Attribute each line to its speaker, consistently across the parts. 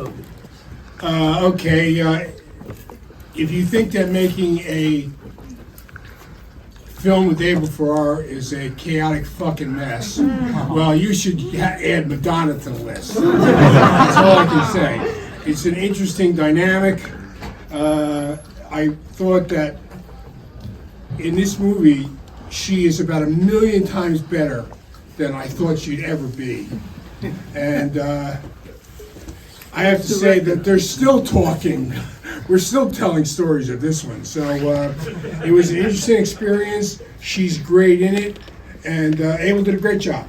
Speaker 1: Russo.
Speaker 2: Okay, if you think that making a film with Abel Ferrara is a chaotic fucking mess, well, you should add Madonna to the list. That's all I can say. It's an interesting dynamic. I thought that in this movie, she is about 1,000,000 times better than I thought she'd ever be. And I have to say that they're still talking. We're still telling stories of this one. So it was an interesting experience. She's great in it. And Abel did a great job.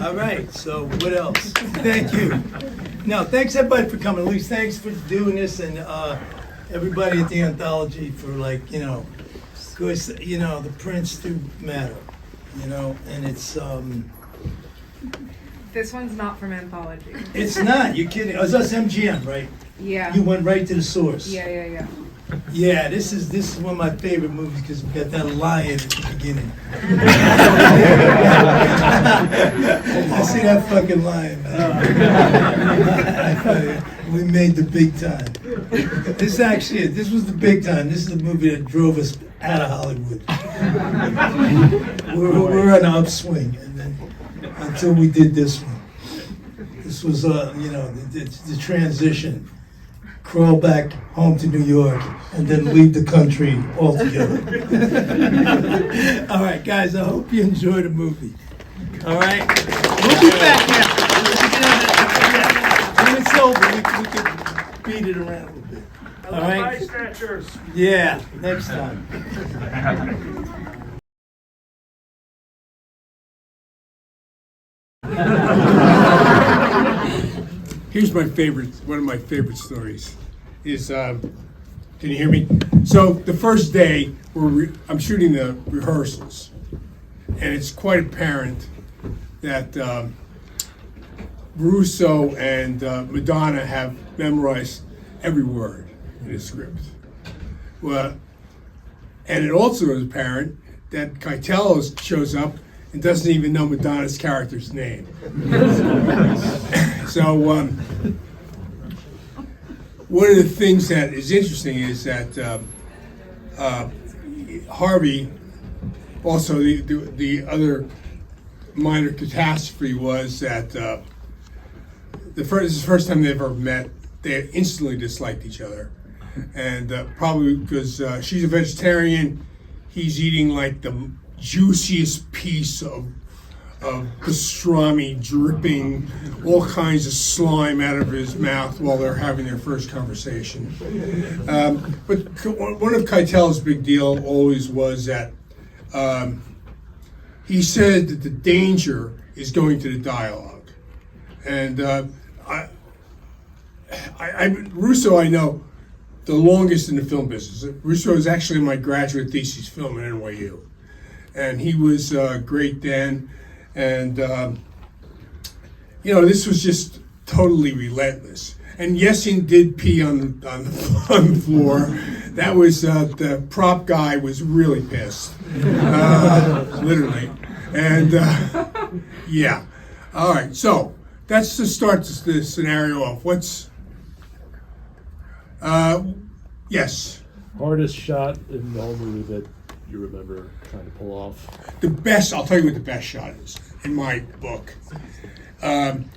Speaker 1: All right, so what else? Thank you. No, thanks everybody for coming. Luis, thanks for doing this, and everybody at the anthology for, like, you know, because, you know, the prints do matter, you know, and it's,
Speaker 3: This one's not from Anthology.
Speaker 1: it's not, you're kidding. Oh, it's us MGM, right?
Speaker 3: Yeah.
Speaker 1: You went right to the source.
Speaker 3: Yeah.
Speaker 1: Yeah, this is one of my favorite movies because we got that lion at the beginning. I see that fucking lion, man. We made the big time. This was the big time. This is the movie that drove us out of Hollywood. We're on an upswing, and then until we did this one. This was, you know, the transition. Crawl back home to New York and then leave the country altogether. All right, guys, I hope you enjoy the movie. All right? We'll be back now. When it's over, we can beat it around a little bit. All right? Yeah, next time.
Speaker 2: Here's my favorite, one of my favorite stories is, can you hear me? So the first day, I'm shooting the rehearsals, and it's quite apparent that Russo and Madonna have memorized every word in the script. Well, and it also is apparent that Keitel shows up and doesn't even know Madonna's character's name. So one of the things that is interesting is that Harvey, also the other minor catastrophe was that this is the first time they ever met. They instantly disliked each other, and probably because she's a vegetarian, he's eating like the juiciest piece of pastrami dripping all kinds of slime out of his mouth while they're having their first conversation. But one of Keitel's big deal always was that he said that the danger is going to the dialogue. And Russo, I know, the longest in the film business. Russo is actually my graduate thesis film at NYU. And he was great then. And, you know, this was just totally relentless. And Yessin did pee on the floor. That was, the prop guy was really pissed. Literally. And, yeah. All right, so that's to start the scenario off. Yes.
Speaker 4: Hardest shot in the whole movie that you remember trying to pull off?
Speaker 2: I'll tell you what the best shot is in my book. I'm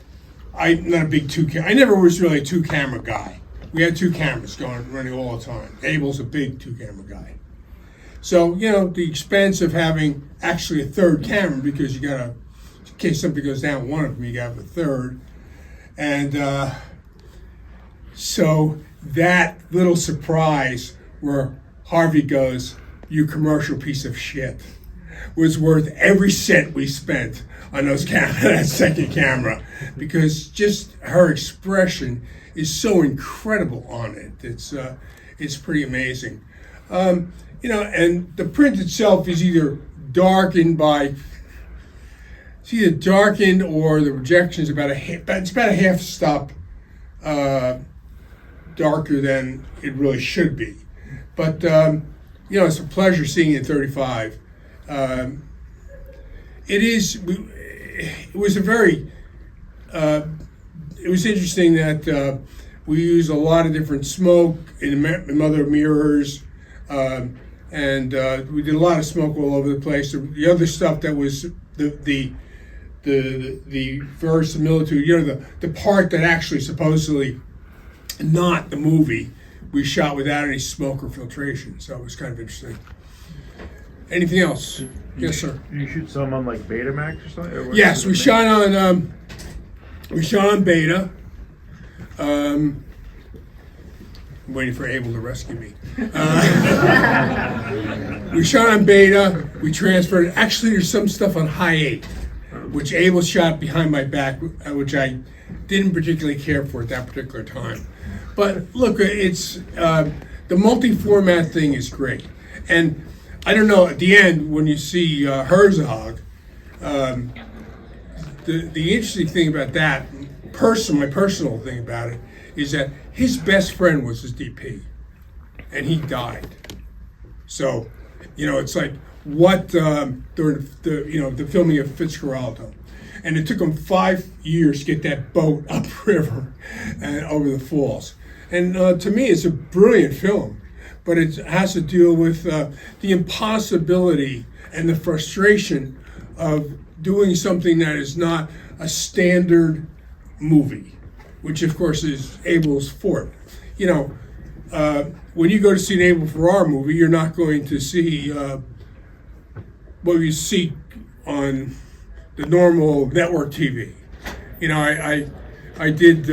Speaker 2: not a big I never was really a two-camera guy. We had two cameras running all the time. Abel's a big two-camera guy. So, you know, the expense of having actually a third camera, because you gotta, in case something goes down one of them, you gotta have a third. And so that little surprise where Harvey goes, "You commercial piece of shit," was worth every cent we spent on that second camera, because just her expression is so incredible on it. It's pretty amazing. You know, and the print itself is either darkened or the projection is about a half stop darker than it really should be. But you know, it's a pleasure seeing it in 35. It was a very it was interesting that we use a lot of different smoke in Mother Mirrors, and we did a lot of smoke all over the place. The other stuff that was the verisimilitude, the part that actually supposedly not the movie, we shot without any smoke or filtration, so it was kind of interesting. Anything else? Yes, sir.
Speaker 5: Did you shoot some on like Betamax or something? Or
Speaker 2: Yes, we shot on Beta. I'm waiting for Abel to rescue me. We shot on Beta. We transferred. Actually, there's some stuff on High 8, which Abel shot behind my back, which I didn't particularly care for at that particular time. But look, it's the multi-format thing is great, and I don't know. At the end, when you see Herzog, the interesting thing about that, my personal thing about it, is that his best friend was his DP, and he died. So, it's like what during the filming of Fitzcarraldo, and it took him 5 years to get that boat upriver and over the falls. And to me, it's a brilliant film, but it has to deal with the impossibility and the frustration of doing something that is not a standard movie, which of course is Abel's forte. When you go to see an Abel Ferrara movie, you're not going to see what you see on the normal network TV. I did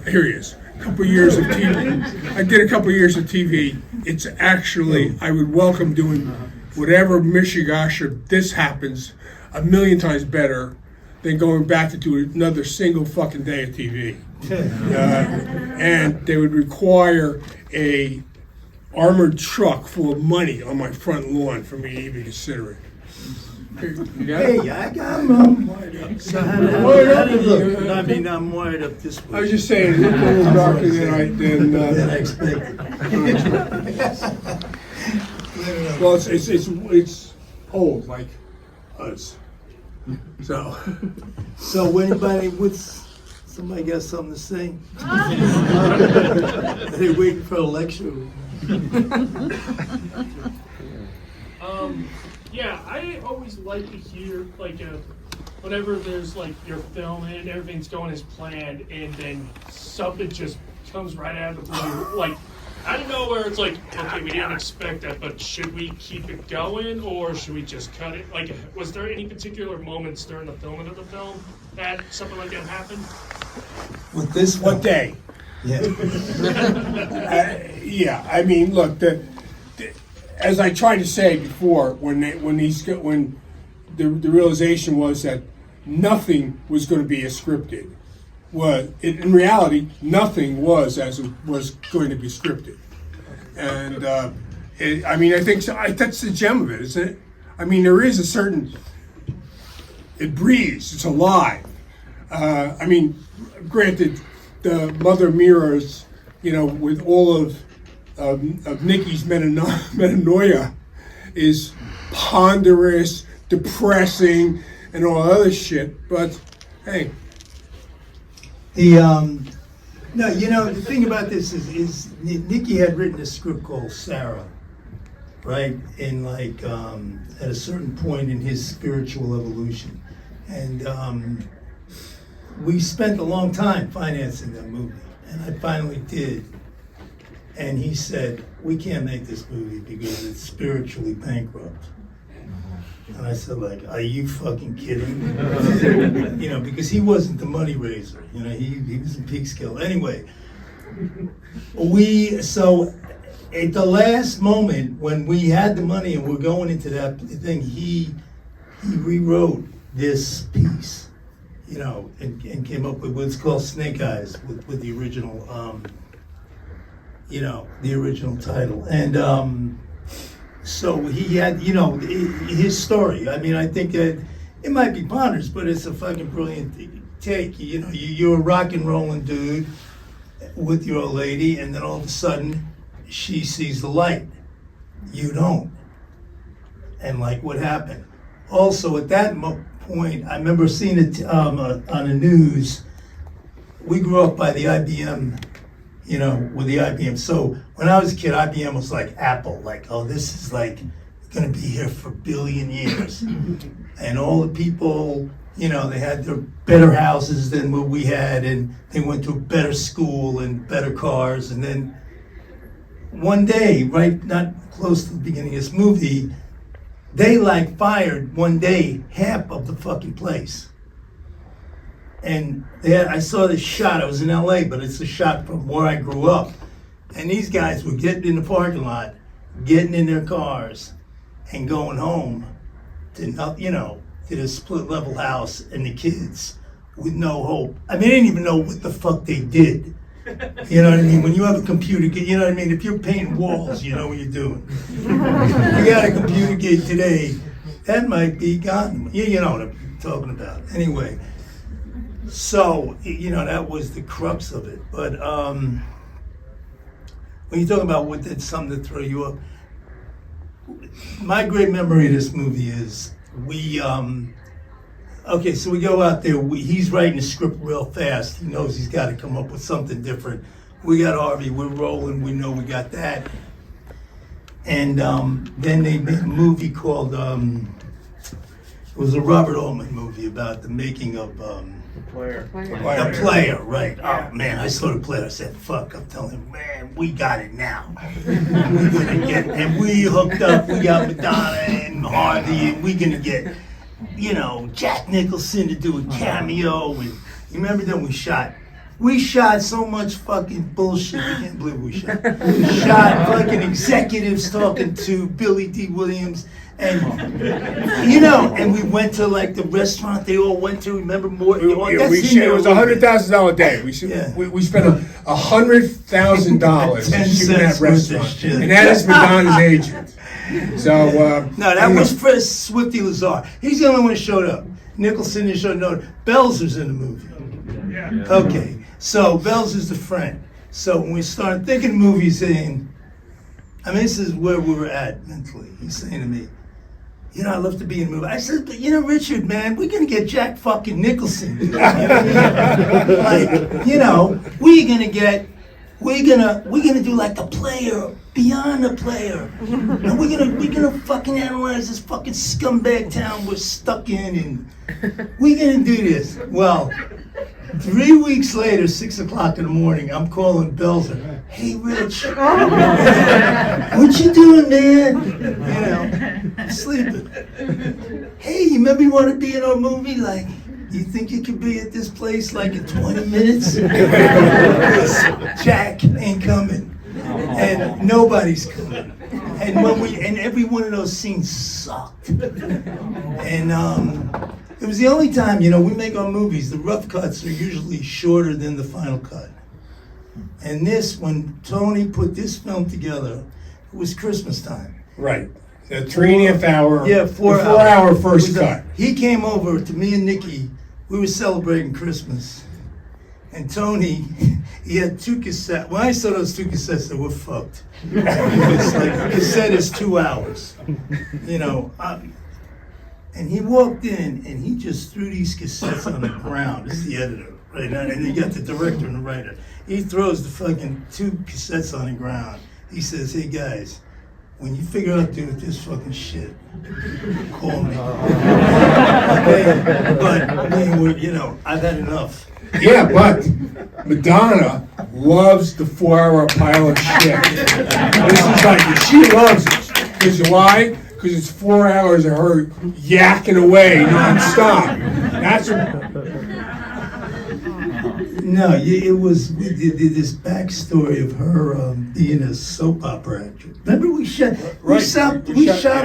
Speaker 2: here he is. A couple years of TV. I did a couple years of TV. It's actually, I would welcome doing whatever Mishigasha this happens a million times better than going back to do another single fucking day of TV. And they would require a armored truck full of money on my front lawn for me to even consider it. You got it?
Speaker 1: Hey, I got them. So how did it look? I mean, I'm wired up this way.
Speaker 2: I was just saying, it looked a little darker than I
Speaker 1: Than I expected.
Speaker 2: Well, it's old like us. So
Speaker 1: Anybody with somebody got something to say? Are they waiting for a lecture?
Speaker 6: Yeah, I always like to hear whenever there's you're filming and everything's going as planned, and then something just comes right out of the blue. I don't know where it's okay, we didn't expect that, but should we keep it going or should we just cut it? Was there any particular moments during the filming of the film that something like that happened?
Speaker 1: With this
Speaker 2: what day?
Speaker 1: Yeah.
Speaker 2: Yeah. I mean, look, as I tried to say before, when the realization was that nothing was going to be as scripted. In reality, nothing was as it was going to be scripted, and I think that's the gem of it, isn't it? I mean, there is a certain. It breathes. It's alive. Granted, the Mother Mirrors, with all of Nikki's metanoia, is ponderous, depressing, and all other shit. But hey.
Speaker 1: The thing about this is Nikki had written a script called Sarah, right? In at a certain point in his spiritual evolution, and we spent a long time financing that movie, and I finally did. And he said, "We can't make this movie because it's spiritually bankrupt." And I said, are you fucking kidding? Because he wasn't the money raiser. He was in Peekskill. Anyway, so at the last moment when we had the money and we're going into that thing, he rewrote this piece, and came up with what's called Snake Eyes with the original, the original title. And so he had, his story. I mean, I think that it might be ponderous, but it's a fucking brilliant take. You're a rock and rolling dude with your old lady, and then all of a sudden, she sees the light. You don't. And what happened? Also, at that point, I remember seeing it on the news. We grew up by the IBM, you know, with the IBM. So when I was a kid, IBM was like Apple, like, oh, this is like gonna be here for a billion years. And all the people, you know, they had their better houses than what we had, and they went to a better school and better cars. And then one day, right, not close to the beginning of this movie, they like fired one day half of the fucking place. And I saw this shot. I was in LA, but it's a shot from where I grew up. And these guys were getting in the parking lot, getting in their cars, and going home to, you know, to the split level house and the kids with no hope. I mean, they didn't even know what the fuck they did. You know what I mean? When you have a computer, you know what I mean? If you're painting walls, you know what you're doing. You got a computer gig today, that might be gone. You know what I'm talking about. Anyway, so, you know, that was the crux of it. But when you talk about what did something to throw you up, my great memory of this movie is okay, so we go out there, he's writing the script real fast. He knows he's got to come up with something different. We got Harvey, we're rolling, we know we got that. And then they made a movie called, it was a Robert Altman movie about the making of
Speaker 5: The Player.
Speaker 1: The Player, right. Oh man, I saw The Player, I said, fuck, I'm telling him, man, we got it now. We're gonna get, and we hooked up, we got Madonna and Harvey, and we're gonna get, you know, Jack Nicholson to do a cameo. And you remember then we shot so much fucking bullshit. I can't believe we shot fucking executives talking to Billy D. Williams. And, you know, and we went to like the restaurant they all went to. Remember more?
Speaker 2: It was $100,000 day. We spent $100,000 shooting that restaurant, and that is Madonna's agent. So
Speaker 1: no, that was for Swifty Lazar. He's the only one who showed up. Nicholson didn't show up. Bells was in the movie.
Speaker 6: Yeah.
Speaker 1: Okay, so Bells is the friend. So when we started thinking movies, saying, I mean, this is where we were at mentally. He's saying to me, you know, I'd love to be in a movie. I said, but you know, Richard, man, we're gonna get Jack fucking Nicholson. You know what I mean? Like, you know, we're gonna do like The Player, Beyond The Player, and we're gonna fucking analyze this fucking scumbag town we're stuck in, and we're gonna do this. Well, 3 weeks later, 6 o'clock in the morning, I'm calling Belzer. Hey, Rich, what you doing, man? You know, I'm sleeping. Hey, you maybe want to be in our movie? Like, you think you could be at this place like in 20 minutes? Because Jack ain't coming, and nobody's coming. And and every one of those scenes sucked. And it was the only time, you know, we make our movies, the rough cuts are usually shorter than the final cut. And this, when Tony put this film together, it was Christmas time.
Speaker 2: right, the 3.5 hour,
Speaker 1: Yeah, 4 hours.
Speaker 2: 4 hour first cut.
Speaker 1: He came over to me and Nikki. We were celebrating Christmas. And Tony, he had 2 cassettes. When I saw those 2 cassettes, they were fucked. It's like, a cassette is 2 hours. You know, and he walked in and he just threw these cassettes on the ground. This is the editor, right? And you got the director and the writer. He throws the fucking 2 cassettes on the ground. He says, hey guys, when you figure out to do with this fucking shit, call me. Okay? But, I mean, you know, I've had enough.
Speaker 2: Yeah, but Madonna loves the 4 hour pile of shit. This is like, she loves it. Because why? Because it's 4 hours of her yakking away nonstop. That's what.
Speaker 1: No, it was this backstory of her being a soap opera actress. Remember we shot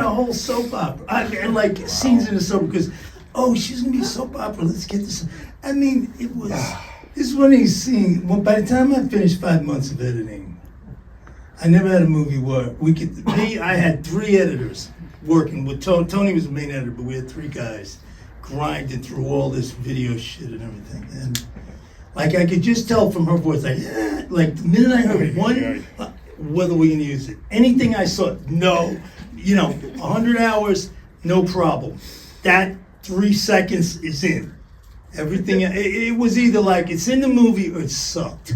Speaker 1: a whole soap opera, and like scenes in the soap because, oh, she's gonna be a soap opera. Let's get this. I mean, it was. This is one of these scenes. Well, by the time I finished 5 months of editing, I never had a movie where we could. I had 3 editors working with Tony. Tony was the main editor, but we had 3 guys grinding through all this video shit and everything, and. Like I could just tell from her voice, like the minute I heard one, whether we can use it. Anything I saw, no, you know, 100 hours, no problem. That 3 seconds is in. Everything, it was either like it's in the movie or it sucked.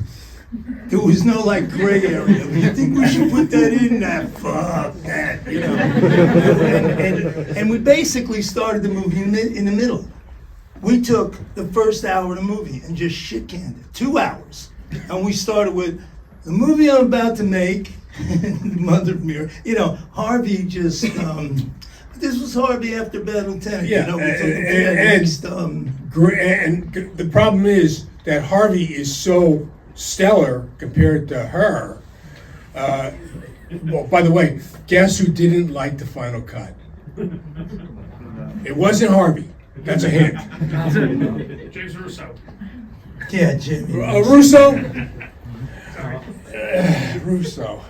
Speaker 1: There was no like gray area. You think we should put that in? Nah, fuck that, you know. And we basically started the movie in the middle. We took the first hour of the movie and just shit canned it. 2 hours. And we started with the movie I'm about to make, the Mother Mirror. You know, Harvey just, this was Harvey after Bad Lieutenant.
Speaker 2: Yeah,
Speaker 1: you know, we took him
Speaker 2: and the problem is that Harvey is so stellar compared to her. Well, by the way, guess who didn't like the final cut? It wasn't Harvey. That's a hint.
Speaker 6: James Russo.
Speaker 1: Yeah, Jimmy.
Speaker 2: Russo? Russo.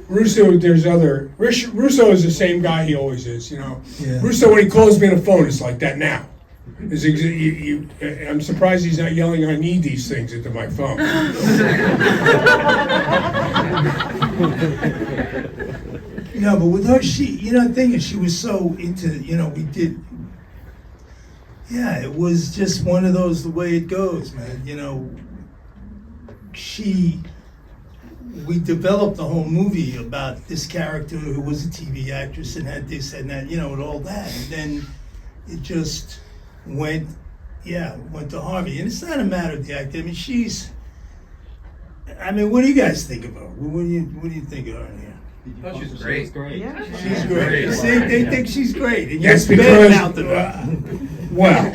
Speaker 2: Russo, there's other. Russo is the same guy he always is, you know.
Speaker 1: Yeah.
Speaker 2: Russo, when he calls me on the phone, it's like that now. I'm surprised he's not yelling, I need these things into my phone.
Speaker 1: No, but with her, the thing is, she was so into, it was just one of those, the way it goes, man. You know, we developed the whole movie about this character who was a TV actress and had this and that, and all that. And then it just went to Harvey. And it's not a matter of the actor. I mean, what do you guys think of her? What do you think of her in here?
Speaker 7: Oh, she's great.
Speaker 1: She's great. See, they think she's great. And
Speaker 2: Yes,
Speaker 1: you're
Speaker 2: because,
Speaker 1: bad-mouthing her.
Speaker 2: well,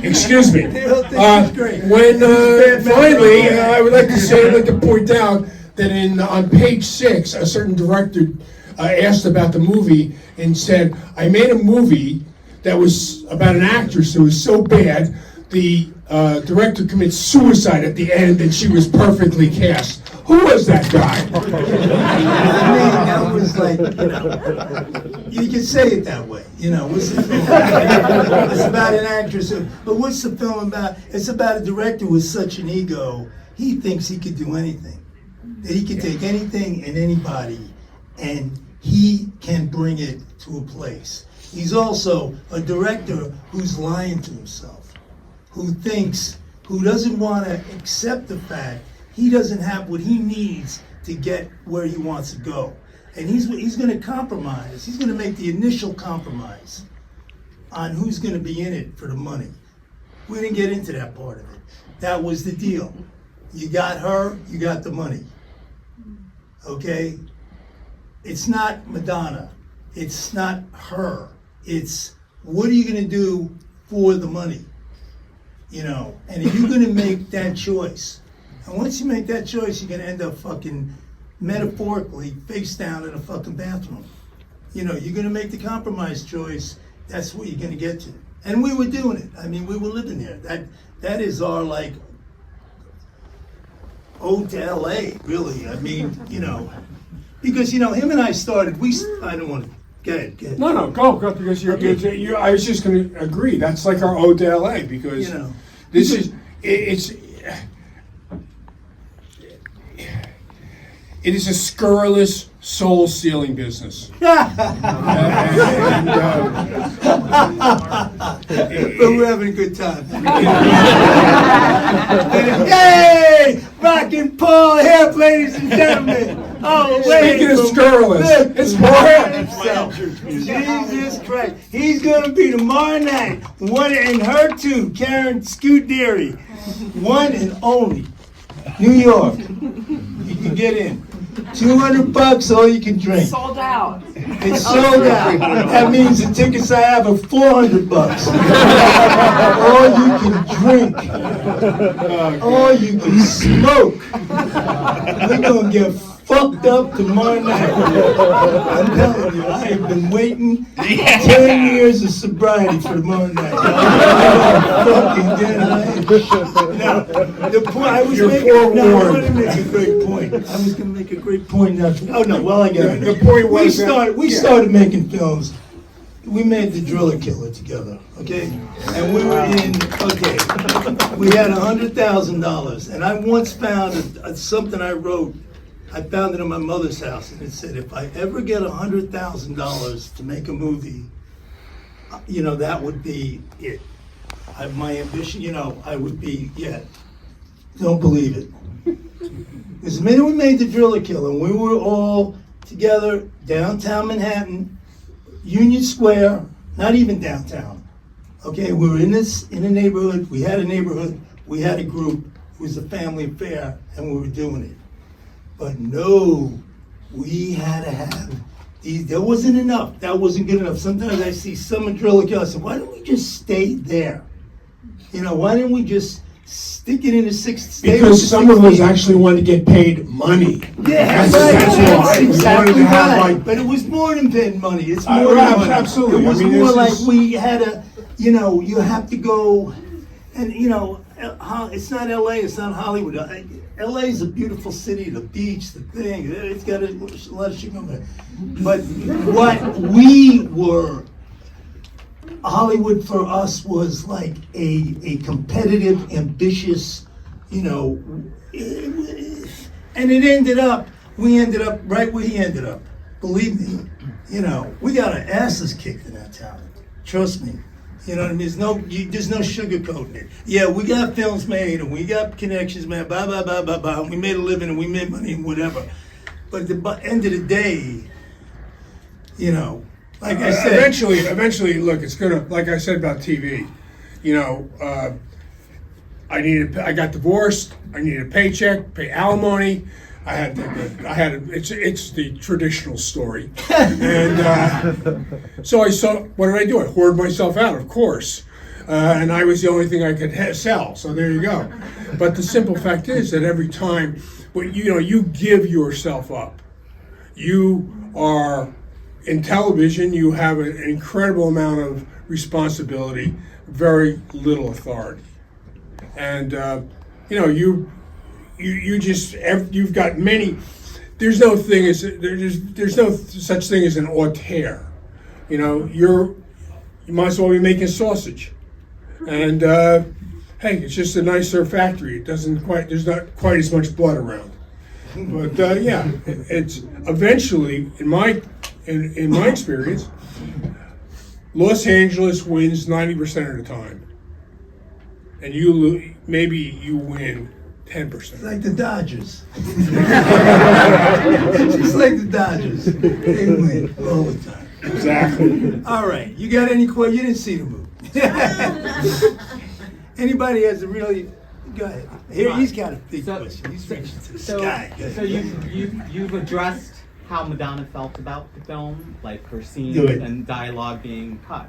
Speaker 2: excuse me.
Speaker 1: They don't think she's great.
Speaker 2: When
Speaker 1: Bad-mouthing
Speaker 2: finally,
Speaker 1: her.
Speaker 2: I would like to point out that on page 6, a certain director asked about the movie and said, I made a movie that was about an actress who was so bad, the director commits suicide at the end and she was perfectly cast. Who was that guy?
Speaker 1: I mean, that was like, you can say it that way. What's the film about? It's about an actress. But what's the film about? It's about a director with such an ego, he thinks he could do anything. That he can take anything and anybody, and he can bring it to a place. He's also a director who's lying to himself, who doesn't want to accept the fact he doesn't have what he needs to get where he wants to go. And he's going to compromise. He's going to make the initial compromise on who's going to be in it for the money. We didn't get into that part of it. That was the deal. You got her, you got the money. Okay? It's not Madonna. It's not her. It's what are you going to do for the money? And if you're going to make that choice, and once you make that choice, you're going to end up fucking metaphorically face down in a fucking bathroom. You're going to make the compromise choice, that's what you're going to get to. And we were doing it. I mean, we were living there. That is our, like, ode to LA, really. I mean, because, him and I started, I don't want to, go ahead.
Speaker 2: No, go, because I was just going to agree. That's like our ode to LA, because it is a scurrilous, soul-stealing business.
Speaker 1: But we're having a good time. Yay! Rockin' Paul here, ladies and gentlemen. Oh, wait.
Speaker 2: Speaking of scurrilous, it's
Speaker 1: himself. Jesus Christ. He's going to be tomorrow night. One and her two, Karen Scuderi. One and only. New York. You can get in. $200, all you can drink.
Speaker 3: Sold out.
Speaker 1: It's sold out. That means the tickets I have are $400. All you can drink. All you can smoke. We're gonna get fucked up tomorrow night. I'm telling you, I have been waiting 10 years of sobriety for tomorrow night. Fucking get high. Now, the point I was making, I wanted to make a great point. I was gonna make a great point now. Oh no, well I got it.
Speaker 2: The point was
Speaker 1: we started making films. We made The Driller Killer together, okay? And we were we had $100,000. And I once found something I wrote. I found it in my mother's house, and it said, if I ever get $100,000 to make a movie, that would be it. My ambition, I would be, don't believe it. Because the minute we made the Driller Killer, we were all together downtown Manhattan, Union Square, not even downtown. Okay, we were in a neighborhood, we had a group, it was a family affair, and we were doing it. But no, we had to have these, there wasn't enough, that wasn't good enough. Sometimes I see someone Driller Killer, I say, why don't we just stay there? Why didn't we just stick it in the sixth state?
Speaker 2: Because some of us actually wanted to get paid money.
Speaker 1: Yeah,
Speaker 2: That's
Speaker 1: right.
Speaker 2: why. We
Speaker 1: Exactly
Speaker 2: wanted to have,
Speaker 1: right.
Speaker 2: like-
Speaker 1: But it was more than paying money. It's more than money.
Speaker 2: Absolutely.
Speaker 1: It was
Speaker 2: I mean,
Speaker 1: more
Speaker 2: this
Speaker 1: like
Speaker 2: is-
Speaker 1: we had a, you have to go, and it's not LA, it's not Hollywood. LA is a beautiful city, the beach, the thing. It's got a lot of shit going on. But what we were, Hollywood for us was like a competitive, ambitious, and we ended up right where he ended up. Believe me, we got our asses kicked in that town. Trust me. You know what I mean? There's no sugarcoating it. Yeah, we got films made and we got connections, man, blah, blah, blah, blah, blah. We made a living and we made money and whatever. But at the end of the day, like I said.
Speaker 2: Eventually, look, it's gonna, like I said about TV, I got divorced, I needed a paycheck, pay alimony, it's the traditional story. And so what did I do? I hoarded myself out, of course. And I was the only thing I could sell, so there you go. But the simple fact is that every time, you give yourself up. You are, in television, you have an incredible amount of responsibility, very little authority. And, you've got many, there's no such thing as an auteur. You might as well be making sausage. And, hey, it's just a nicer factory. There's not quite as much blood around. But, it's eventually, in my experience, Los Angeles wins 90% of the time. And maybe you win 10%.
Speaker 1: Like the Dodgers. Just like the Dodgers. They win all the time.
Speaker 2: Exactly.
Speaker 1: All right. You got any questions? You didn't see the movie. Anybody has a really... Go ahead. Here, he's got a big question. He's reaching to the sky.
Speaker 7: So you've addressed how Madonna felt about the film, like her scenes
Speaker 1: Good.
Speaker 7: and dialogue being cut.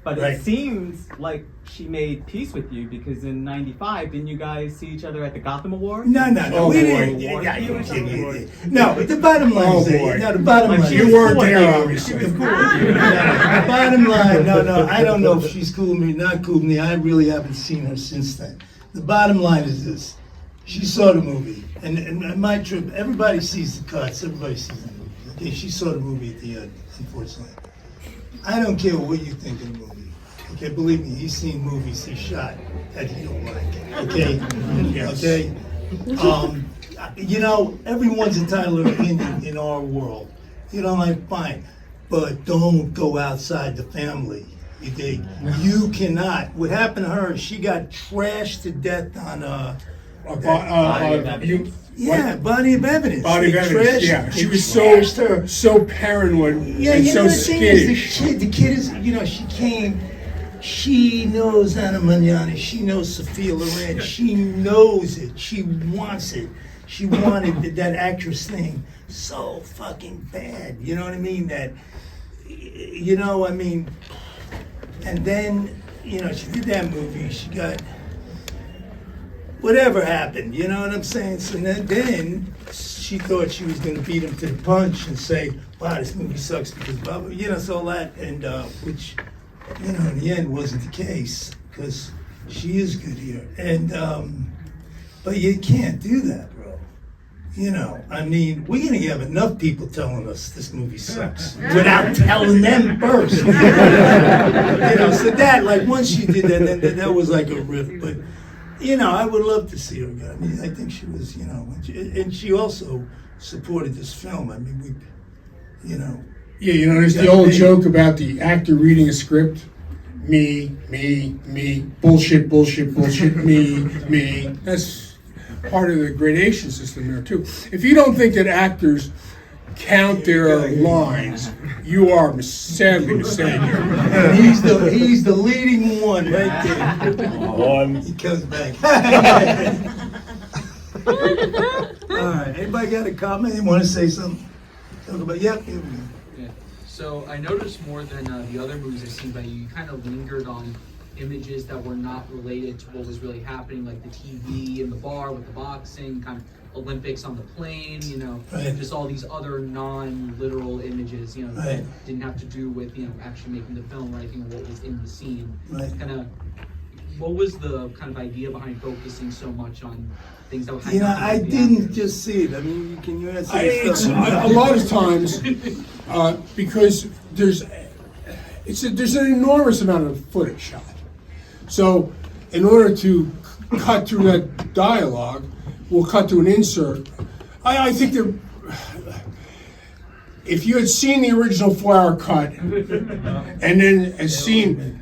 Speaker 7: But
Speaker 1: Right.
Speaker 7: it seems like she made peace with you because in '95, didn't you guys see each other at the Gotham Awards?
Speaker 1: No.
Speaker 2: Oh,
Speaker 1: We
Speaker 2: boy.
Speaker 1: didn't. Yeah, you kidding. No, but the bottom line
Speaker 2: Oh,
Speaker 1: is that,
Speaker 2: boy.
Speaker 1: no, the bottom line.
Speaker 2: You weren't there, obviously.
Speaker 1: Of course. The bottom line, no, I don't know if she's cool with me, not cool with me. I really haven't seen her since then. The bottom line is this. She saw the movie. And my trip, everybody sees the cuts. Everybody sees the movie. Okay, she saw the movie at the end, unfortunately. I don't care what you think of the movie. Okay, believe me, he's seen movies he shot that he don't like. Okay?
Speaker 2: Yes.
Speaker 1: Okay? Everyone's entitled to an opinion in our world. You don't like, fine. But don't go outside the family. You dig? You cannot. What happened to her, she got trashed to death on Body of Evidence.
Speaker 2: Body of
Speaker 1: They
Speaker 2: Evidence,
Speaker 1: trashed-
Speaker 2: yeah. She
Speaker 1: they
Speaker 2: was
Speaker 1: trashed her.
Speaker 2: so paranoid
Speaker 1: Yeah,
Speaker 2: and
Speaker 1: you
Speaker 2: so
Speaker 1: know, the thing is,
Speaker 2: skittish.
Speaker 1: the kid is, she knows Anna Magnani, she knows Sophia Loren, she knows it, she wants it. She wanted that actress thing so fucking bad, you know what I mean? And then, she did that movie, she got, whatever happened, you know what I'm saying? So then she thought she was going to beat him to the punch and say, wow, this movie sucks because blah, blah, so all that, and which, in the end wasn't the case because she is good here. And, but you can't do that, bro. We're going to have enough people telling us this movie sucks without telling them first. So that, like, once she did that, then that was like a riff. But, I would love to see her again. I think she was, and she also supported this film.
Speaker 2: Yeah, there's the old joke about the actor reading a script me, bullshit, me. That's part of the gradation system there too. If you don't think that actors count their lines, you are sadly mistaken.
Speaker 1: And he's the leading one right there. He comes back. All right. Anybody got a comment? You want to say something? Talk about here we go.
Speaker 8: Yeah. So I noticed more than the other movies I've seen by you, you kind of lingered on images that were not related to what was really happening, like the TV in the bar with the boxing, kind of Olympics on the plane,
Speaker 1: Right.
Speaker 8: just all these other non-literal images,
Speaker 1: Right.
Speaker 8: that didn't have to do with, actually making the film or anything, what was in the scene.
Speaker 1: Right.
Speaker 8: Kind of, what was the kind of idea behind focusing so much on things that had
Speaker 1: You know,
Speaker 8: nothing
Speaker 1: I
Speaker 8: to do with the
Speaker 1: didn't
Speaker 8: actors?
Speaker 1: just see it. I mean, can you answer
Speaker 2: It's
Speaker 1: this stuff?
Speaker 2: a lot of times because there's an enormous amount of footage shot. So, in order to cut through that dialogue, we'll cut to an insert. I think that if you had seen the original 4-hour cut and then seen,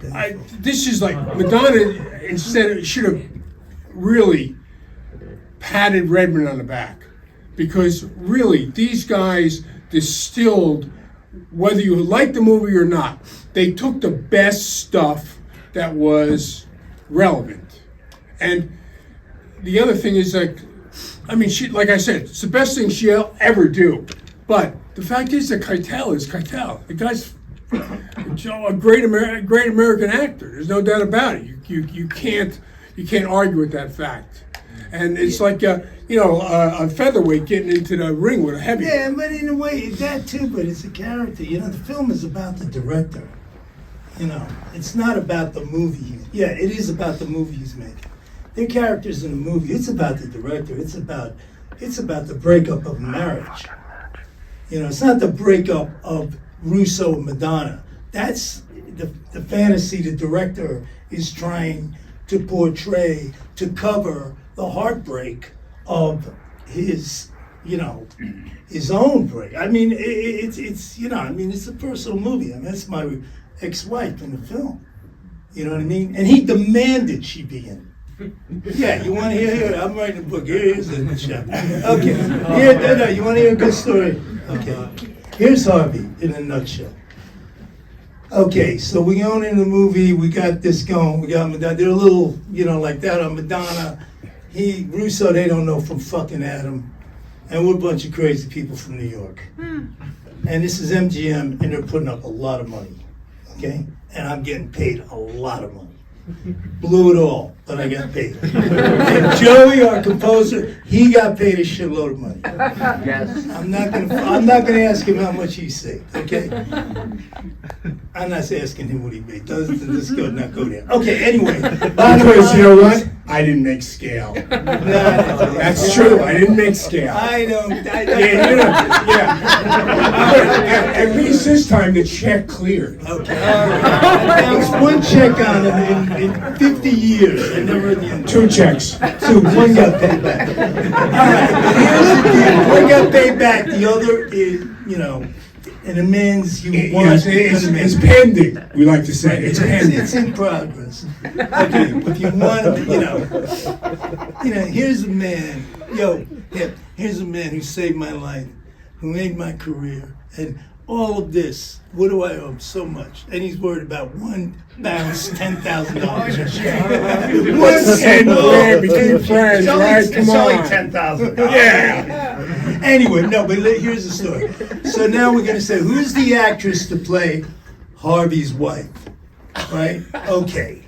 Speaker 2: this is like Madonna should have really patted Redmond on the back, because really these guys distilled, whether you like the movie or not, they took the best stuff that was relevant. And the other thing is, she, like I said, it's the best thing she'll ever do. But the fact is that Keitel is Keitel. The guy's a great American actor. There's no doubt about it. You can't argue with that fact. And it's like a featherweight getting into the ring with a heavyweight.
Speaker 1: Yeah, but in a way, that too, but it's a character. The film is about the director. It's not about the movie. Yeah, it is about the movie he's making. They're characters in the movie. It's about the director. It's about the breakup of marriage. It's not the breakup of Russo and Madonna. That's the fantasy the director is trying to portray, to cover the heartbreak of his own break. I mean, it's a personal movie. I mean, that's my ex-wife in the film. You know what I mean? And he demanded she be in it. Yeah, you want to hear? I'm writing a book. Here's a nutshell. Okay. No, you want to hear a good story? Okay. Here's Harvey in a nutshell. Okay, so we going in the movie. We got this going. We got Madonna. They're a little, like that on Madonna. Russo, they don't know from fucking Adam. And we're a bunch of crazy people from New York. And this is MGM, and they're putting up a lot of money. Okay? And I'm getting paid a lot of money. Blew it all, but I got paid. And Joey, our composer, he got paid a shitload of money.
Speaker 8: Yes.
Speaker 1: I'm not gonna ask him how much he saved. Okay. I'm not asking him what he made. Let's not go there. Okay. Anyway,
Speaker 2: Because you know what? I didn't make scale. That's true. I didn't make scale.
Speaker 1: I don't.
Speaker 2: At least this time the check cleared.
Speaker 1: Okay. There was one check on him in 50 years. I never heard the end.
Speaker 2: 2 checks.
Speaker 1: 2. One got paid back. All right. Here's the deal. One got paid back. The other is, an amends you want.
Speaker 2: It's pending, we like to say. It's pending.
Speaker 1: It's in progress. Okay, if you want, here's a man, here's a man who saved my life, who made my career, and all of this, what do I owe him so much? And he's worried about one bounce, $10,000.
Speaker 2: What's in there between friends, right? Come
Speaker 5: It's only
Speaker 2: on.
Speaker 5: $10,000.
Speaker 1: Yeah. Anyway, no, but here's the story. So now we're going to say, who's the actress to play Harvey's wife? Right? Okay.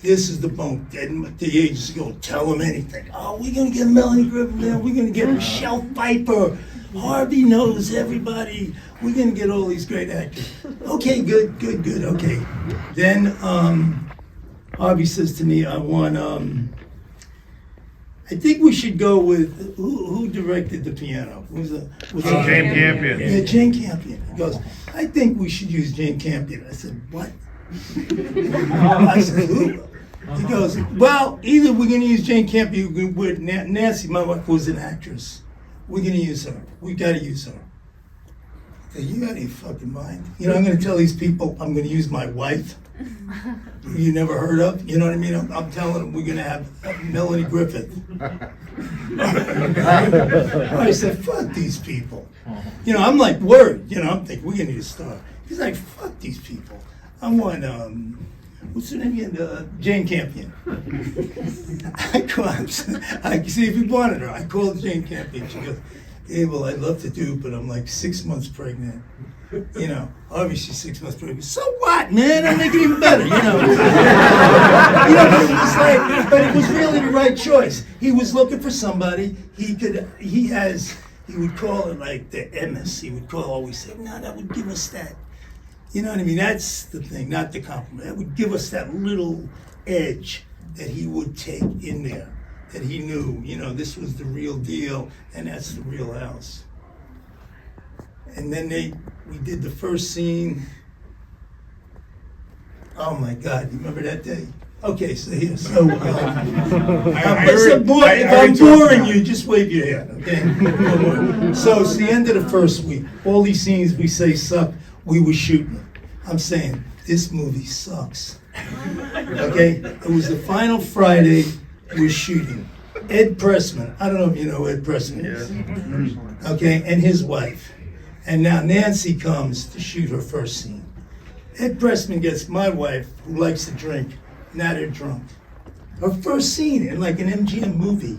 Speaker 1: This is the bunk. And the agents go, tell him anything. Oh, we're going to get Melanie Griffin there. We're going to get Michelle Pfeiffer. Harvey knows everybody. We're going to get all these great actors. Okay, good. Okay. Then Harvey says to me, I think we should go with, who directed the piano?
Speaker 5: Jane Campion.
Speaker 1: Yeah, Jane Campion. He goes, I think we should use Jane Campion. I said, what? I said, who? He goes, well, either we're going to use Jane Campion with Nancy, my wife, was an actress. We're going to use her. We got to use her. Hey, you out of your fucking mind? You know, I'm going to tell these people I'm going to use my wife. You never heard of? You know what I mean? I'm telling them we're going to have Melanie Griffith. I said, fuck these people. You know, I'm like worried. You know, I'm thinking we're going to need a star. He's like, fuck these people. I want, what's her name again? Jane Campion. I see if you wanted her. I called Jane Campion. She goes, Abel, I'd love to do, but I'm like 6 months pregnant. You know, obviously 6 months pregnant. So what, man? I'll make it even better, you know. But it was like, but it was really the right choice. He was looking for somebody he would call it like the MS. He would always say, no, that would give us that. You know what I mean? That's the thing, not the compliment. That would give us that little edge that he would take in there. That he knew, you know, this was the real deal, and that's the real house. And then we did the first scene. Oh my God, you remember that day? Okay, so here, if I'm boring you, just wave your hand, okay? So it's the end of the first week. All these scenes we say suck, we were shooting. I'm saying, this movie sucks. Okay? It was the final Friday. We're shooting. Ed Pressman, I don't know if you know who Ed Pressman is. Okay, and his wife. And now Nancy comes to shoot her first scene. Ed Pressman gets my wife, who likes to drink, not her drunk. Her first scene in like an MGM movie,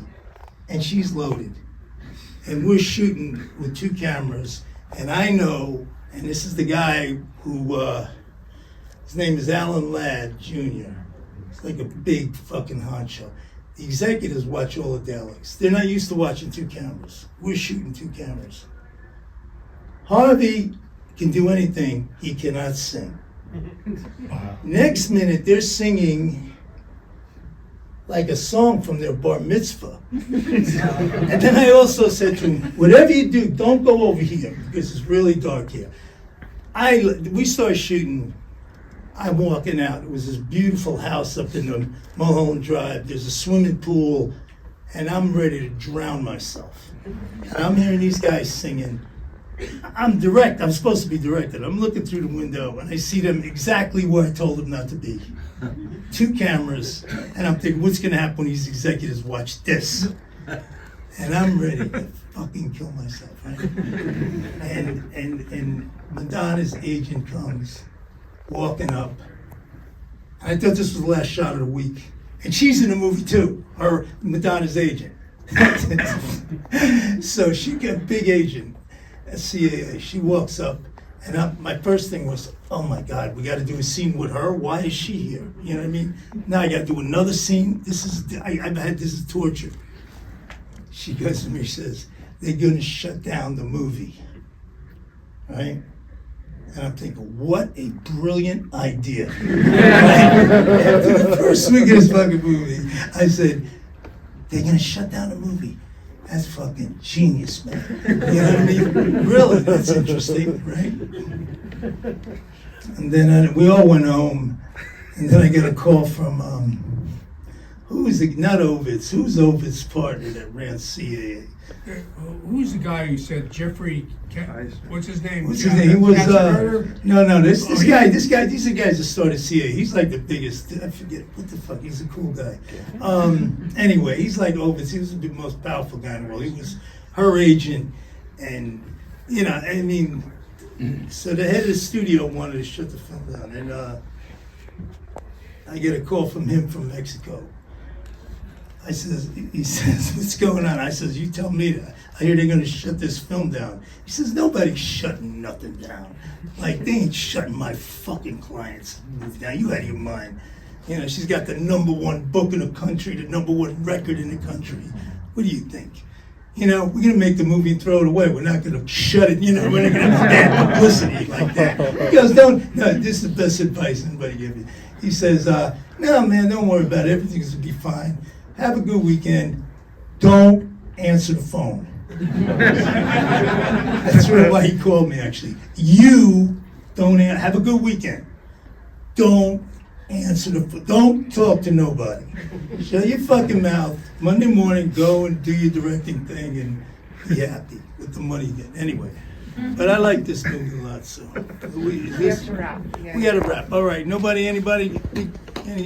Speaker 1: and she's loaded. And we're shooting with 2 cameras, and I know, and this is the guy who, his name is Alan Ladd Jr. He's like a big fucking honcho. The executives watch all the dailies. They're not used to watching 2 cameras. We're shooting 2 cameras. Harvey can do anything, he cannot sing. Next minute, they're singing like a song from their bar mitzvah. And then I also said to him, whatever you do, don't go over here, because it's really dark here. We started shooting. I'm walking out. It was this beautiful house up in the Mulholland Drive. There's a swimming pool, and I'm ready to drown myself. And I'm hearing these guys singing. I'm supposed to be directed. I'm looking through the window, and I see them exactly where I told them not to be. 2 cameras, and I'm thinking, what's going to happen when these executives watch this? And I'm ready to fucking kill myself, right? And Madonna's agent comes, walking up. I thought this was the last shot of the week. And she's in the movie too, Madonna's agent. So she got a big agent at CAA. She walks up, and my first thing was, oh my God, we got to do a scene with her. Why is she here? You know what I mean? Now I got to do another scene. This is torture. She goes to me, she says, they're going to shut down the movie, right? And I'm thinking, what a brilliant idea. After the first week of this fucking movie, I said, they're going to shut down the movie. That's fucking genius, man. You know what I mean? Really, that's interesting, right? And then we all went home, and then I get a call from, not Ovitz, who's Ovitz's partner that ran CAA?
Speaker 2: Who's the guy who said Jeffrey? What's his name?
Speaker 1: What's his name? He was no. This guy. These are guys that started CAA. He's like the biggest. I forget what the fuck. He's a cool guy. Anyway, he's like Ovitz. He was the most powerful guy in the world. He was her agent, and you know, I mean, so the head of the studio wanted to shut the film down, and I get a call from him from Mexico. He says, what's going on? I says, you tell me that. I hear they're going to shut this film down. He says, nobody's shutting nothing down. Like, they ain't shutting my fucking client's movie down. You out of your mind. You know, she's got the #1 book in the country, the #1 record in the country. What do you think? You know, we're going to make the movie and throw it away. We're not going to shut it, you know, we're not going to have bad publicity like that. He goes, no, this is the best advice anybody give you. He says, no, man, don't worry about it. Everything's going to be fine. Have a good weekend. Don't answer the phone. That's really why he called me, actually. You don't have a good weekend. Don't answer the phone. Don't talk to nobody. Shut your fucking mouth. Monday morning, go and do your directing thing and be happy with the money you get. Anyway, But I like this movie a lot, so we
Speaker 3: We have to wrap.
Speaker 1: we got to wrap. All right, anybody? Any